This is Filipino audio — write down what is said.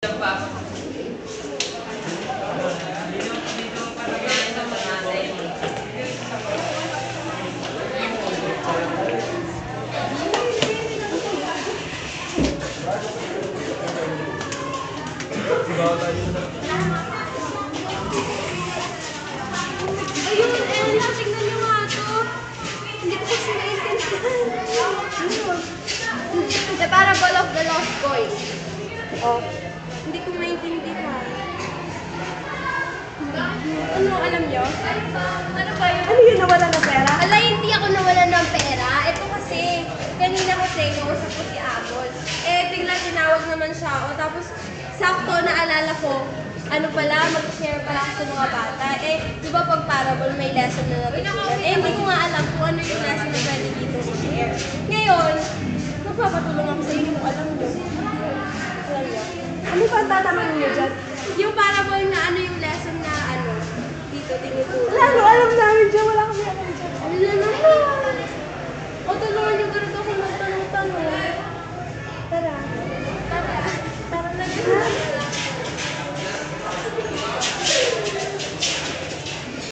Ayun, Ella, tignan niyo nga ito. Hindi ko kasi naiintindihan. The Parable of the Lost Boys. Oh. Hindi ko maintindihan. Ano, alam niyo? Ano ba yun? Ano yun, nawala ng pera? Ala, hindi ako nawala ng pera. Ito kasi, kanina kasi, kausap ko si Apple. Bigla tinawag naman siya ako. Tapos, sakto, naalala ko, ano pala, mag-share pala ako sa mga bata. Di ba pag parable, may lesson na natutunan? Hindi ko nga alam kung ano yung lesson na pwede dito i-share. Ngayon, magpapatulong ako sa inyo kung alam nyo. Alam nyo? Ano ba ang tatanungin niyo dyan? Yung parable na ano yung lesson na dito tinutulong. Wala, alam namin dyan. Wala kami alam dyan. Ano na naman?